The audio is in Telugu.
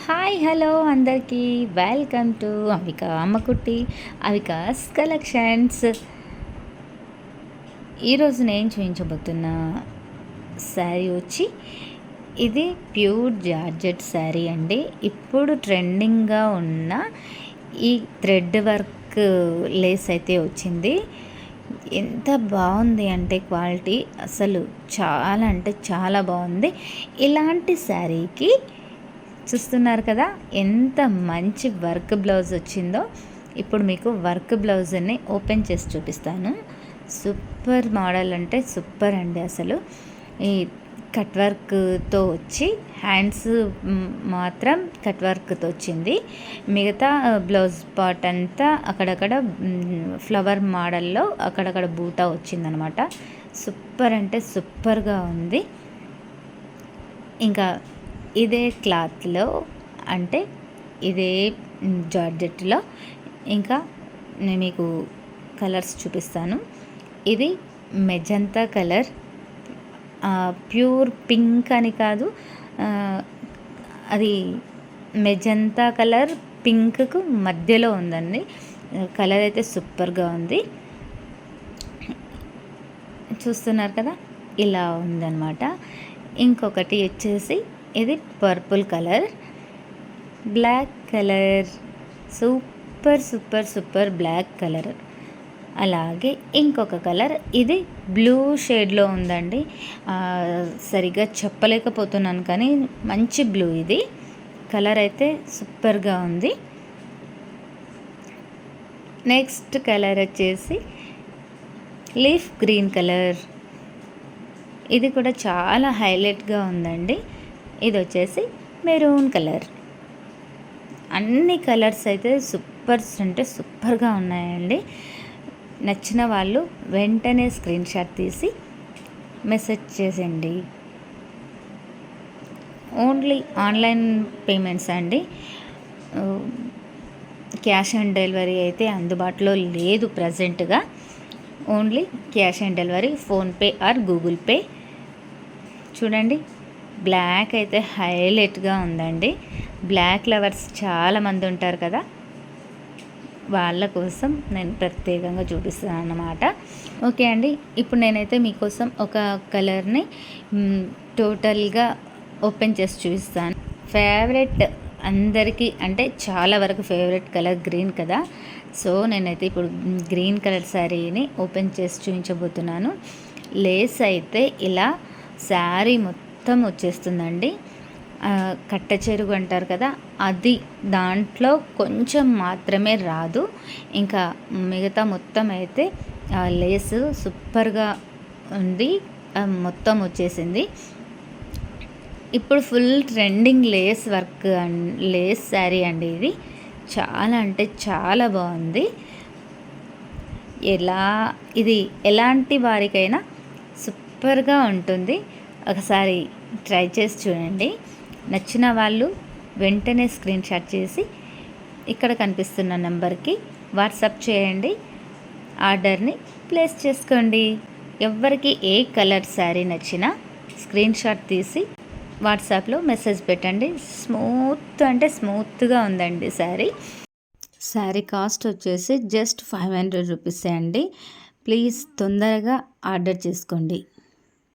హాయ్ హలో అందరికీ welcome to Avika Ammakutti Avika's collections. ఈరోజు నేను చూపించబోతున్న శారీ వచ్చి ఇది ప్యూర్ జార్జెట్ శారీ అండి. ఇప్పుడు ట్రెండింగ్గా ఉన్న ఈ థ్రెడ్ వర్క్ లేస్ అయితే వచ్చింది. ఎంత బాగుంది అంటే క్వాలిటీ అసలు చాలా అంటే చాలా బాగుంది. ఇలాంటి శారీకి చూస్తున్నారు కదా ఎంత మంచి వర్క్ బ్లౌజ్ వచ్చిందో. ఇప్పుడు మీకు వర్క్ బ్లౌజ్ని ఓపెన్ చేసి చూపిస్తాను. సూపర్ మోడల్ అంటే సూపర్ అండి. అసలు ఈ కట్ వర్క్తో వచ్చి హ్యాండ్స్ మాత్రం కట్ వర్క్తో వచ్చింది. మిగతా బ్లౌజ్ పార్ట్ అంతా అక్కడక్కడ ఫ్లవర్ మోడల్లో అక్కడక్కడ బూటా వచ్చిందనమాట. సూపర్ అంటే సూపర్గా ఉంది. ఇంకా ఇదే క్లాత్లో అంటే ఇదే జార్జెట్లో ఇంకా నేను మీకు కలర్స్ చూపిస్తాను. ఇది మెజంతా కలర్, ప్యూర్ పింక్ అని కాదు, అది మెజంతా కలర్ పింక్కు మధ్యలో ఉందండి. కలర్ అయితే సూపర్గా ఉంది. చూస్తున్నారు కదా, ఇలా ఉందన్నమాట. ఇంకొకటి వచ్చేసి ఇది purple colour, black colour, super super super black colour. అలాగే ఇంకొక కలర్ ఇది బ్లూ షేడ్లో ఉందండి. సరిగ్గా చెప్పలేకపోతున్నాను కానీ మంచి బ్లూ. ఇది కలర్ అయితే సూపర్గా ఉంది. నెక్స్ట్ కలర్ వచ్చేసి లీఫ్ గ్రీన్ కలర్. ఇది కూడా చాలా హైలైట్గా ఉందండి. ఇది వచ్చేసి మెరూన్ కలర్. అన్ని కలర్స్ అయితే సూపర్ అంటే సూపర్గా ఉన్నాయండి. నచ్చిన వాళ్ళు వెంటనే స్క్రీన్ షాట్ తీసి మెసేజ్ చేసేయండి. ఓన్లీ ఆన్లైన్ పేమెంట్స్ అండి. క్యాష్ ఆన్ డెలివరీ అయితే అందుబాటులో లేదు ప్రజెంట్గా. Only cash on delivery, PhonePe are Google pay. చూడండి, బ్లాక్ అయితే హైలైట్గా ఉందండి. బ్లాక్ లవర్స్ చాలామంది ఉంటారు కదా, వాళ్ళ కోసం నేను ప్రత్యేకంగా చూపిస్తాను అన్నమాట. ఓకే అండి, ఇప్పుడు నేనైతే మీకోసం ఒక కలర్ని టోటల్గా ఓపెన్ చేసి చూపిస్తాను. ఫేవరెట్ అందరికీ అంటే చాలా వరకు ఫేవరెట్ కలర్ గ్రీన్ కదా. సో నేనైతే ఇప్పుడు గ్రీన్ కలర్ శారీని ఓపెన్ చేసి చూపించబోతున్నాను. లేస్ అయితే ఇలా శారీ మొత్తం వచ్చేస్తుందండి. కట్ట చెరుగు అంటారు కదా, అది దాంట్లో కొంచెం మాత్రమే రాదు. ఇంకా మిగతా మొత్తం అయితే లేస్ సూపర్గా ఉంది, మొత్తం వచ్చేసింది. ఇప్పుడు full trending lace work lace sari అండి. ఇది చాలా అంటే చాలా బాగుంది. ఇది ఎలాంటి వారికైనా సూపర్గా ఉంటుంది. ఒకసారి ట్రై చేసి చూడండి. నచ్చిన వాళ్ళు వెంటనే స్క్రీన్ షాట్ చేసి ఇక్కడ కనిపిస్తున్న నెంబర్కి వాట్సాప్ చేయండి. ఆర్డర్ని ప్లేస్ చేసుకోండి. ఎవరికి ఏ కలర్ శారీ నచ్చినా స్క్రీన్ షాట్ తీసి వాట్సాప్లో మెసేజ్ పెట్టండి. స్మూత్ అంటే స్మూత్గా ఉందండి శారీ. శారీ కాస్ట్ వచ్చేసి జస్ట్ 500 రూపీసే అండి. ప్లీజ్ తొందరగా ఆర్డర్ చేసుకోండి.